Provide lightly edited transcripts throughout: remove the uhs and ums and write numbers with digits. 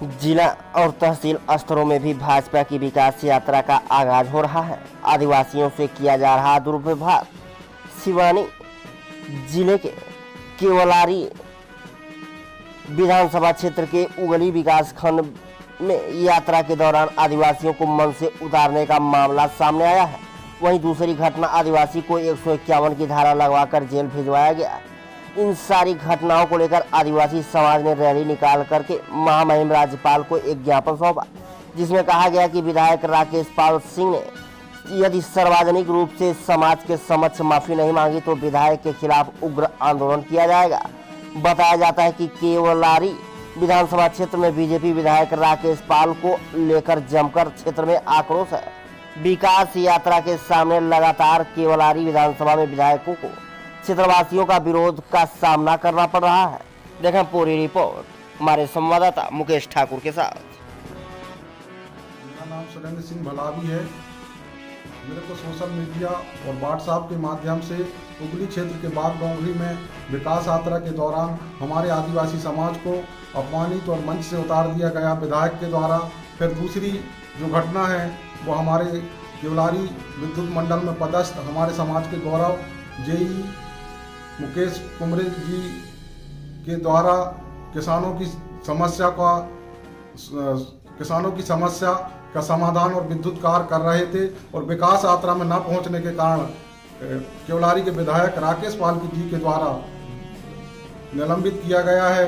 जिला और तहसील स्तरों में भी भाजपा की विकास यात्रा का आगाज हो रहा है। आदिवासियों से किया जा रहा दुर्व्यवहार। सिवानी जिले के केवलारी विधानसभा क्षेत्र के उगली विकास खंड में यात्रा के दौरान आदिवासियों को मन से उतारने का मामला सामने आया है। वहीं दूसरी घटना, आदिवासी को 151 की धारा लगवाकर जेल भिजवाया गया। इन सारी घटनाओं को लेकर आदिवासी समाज ने रैली निकाल करके महामहिम राज्यपाल को एक ज्ञापन सौंपा, जिसमें कहा गया कि विधायक राकेश पाल सिंह ने यदि सार्वजनिक रूप से समाज के समक्ष माफी नहीं मांगी तो विधायक के खिलाफ उग्र आंदोलन किया जाएगा। बताया जाता है कि केवलारी विधानसभा क्षेत्र में बीजेपी विधायक राकेश पाल को लेकर जमकर क्षेत्र में आक्रोश है। विकास यात्रा के सामने लगातार केवलारी विधानसभा में विधायकों को क्षेत्रवासियों का विरोध का सामना करना पड़ रहा है। देखें पूरी रिपोर्ट हमारे संवाददाता मुकेश ठाकुर के साथ। मेरा नाम सुरेंद्र सिंह भलावी है। मेरे को सोशल मीडिया और व्हाट्सएप के माध्यम से उगली क्षेत्र के बाग डोंगरी में विकास यात्रा के दौरान हमारे आदिवासी समाज को अपमानित और मंच से उतार दिया गया विधायक के द्वारा। फिर दूसरी जो घटना है वो हमारे केवलारी विद्युत मंडल में पदस्थ हमारे समाज के गौरव जेई मुकेश कुमरे जी के द्वारा किसानों की समस्या का समाधान और विद्युत कार्य कर रहे थे और विकास यात्रा में न पहुंचने के कारण केवलारी के विधायक राकेश पाल जी के द्वारा निलंबित किया गया है।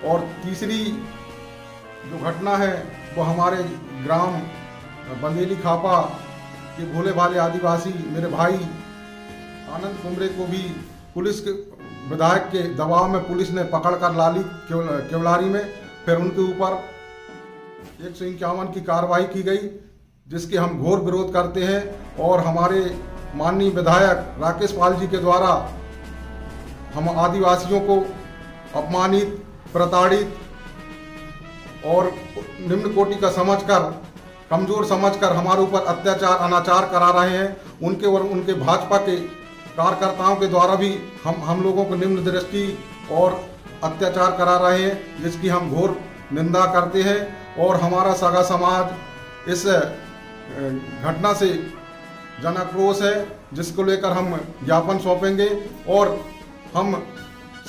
और तीसरी जो घटना है वो हमारे ग्राम बंदेली खापा के भोले भाले आदिवासी मेरे भाई आनंद कुमरे को भी पुलिस के विधायक के दबाव में पुलिस ने पकड़कर लाली केवलारी में। फिर उनके ऊपर 151 की कार्रवाई की गई, जिसके हम घोर विरोध करते हैं। और हमारे माननीय विधायक राकेश पाल जी के द्वारा हम आदिवासियों को अपमानित, प्रताड़ित और निम्न कोटि का समझकर, कमजोर समझकर हमारे ऊपर अत्याचार, अनाचार करा रहे हैं। उनके और उनके भाजपा के कार्यकर्ताओं के द्वारा भी हम लोगों को निम्न दृष्टि और अत्याचार करा रहे हैं, जिसकी हम घोर निंदा करते हैं। और हमारा सगा समाज इस घटना से जनाक्रोश है, जिसको लेकर हम ज्ञापन सौंपेंगे और हम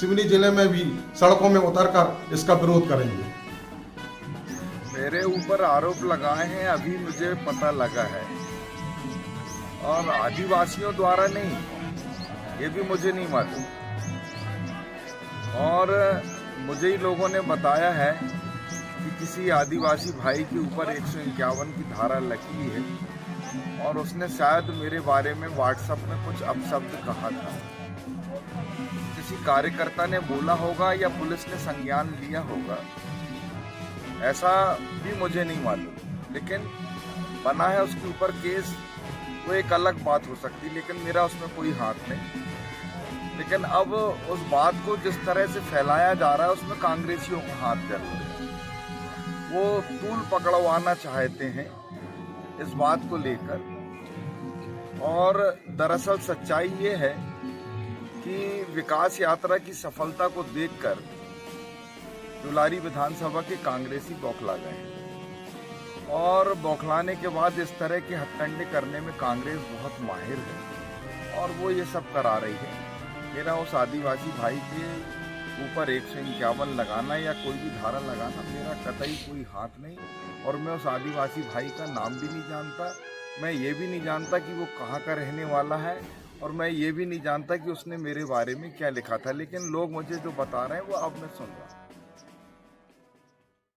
सिवनी जिले में भी सड़कों में उतरकर इसका विरोध करेंगे। मेरे ऊपर आरोप लगाए हैं, अभी मुझे पता लगा है, और आदिवासियों द्वारा नहीं, ये भी मुझे नहीं मालूम। और मुझे ही लोगों ने बताया है कि किसी आदिवासी भाई के ऊपर 151 की धारा लगी है और उसने शायद मेरे बारे में व्हाट्सएप में कुछ अपशब्द कहा था। किसी कार्यकर्ता ने बोला होगा या पुलिस ने संज्ञान लिया होगा, ऐसा भी मुझे नहीं मालूम। लेकिन बना है उसके ऊपर केस, वो एक अलग बात हो सकती, लेकिन मेरा उसमें कोई हाथ नहीं। लेकिन अब उस बात को जिस तरह से फैलाया जा रहा है उसमें कांग्रेसियों का हाथ जरूर है। वो तूल पकड़वाना चाहते हैं इस बात को लेकर। और दरअसल सच्चाई ये है कि विकास यात्रा की सफलता को देखकर केवलारी विधानसभा के कांग्रेसी बौखला गए और बौखलाने के बाद इस तरह के हथकंडे करने में कांग्रेस बहुत माहिर है और वो ये सब करा रही है। मेरा उस आदिवासी भाई के ऊपर 151 लगाना या कोई भी धारा लगाना मेरा कतई कोई हाथ नहीं। और मैं उस आदिवासी भाई का नाम भी नहीं जानता। मैं ये भी नहीं जानता कि वो कहाँ का रहने वाला है, और मैं ये भी नहीं जानता कि उसने मेरे बारे में क्या लिखा था। लेकिन लोग मुझे जो बता रहे हैं वो अब मैं सुन रहा हूँ।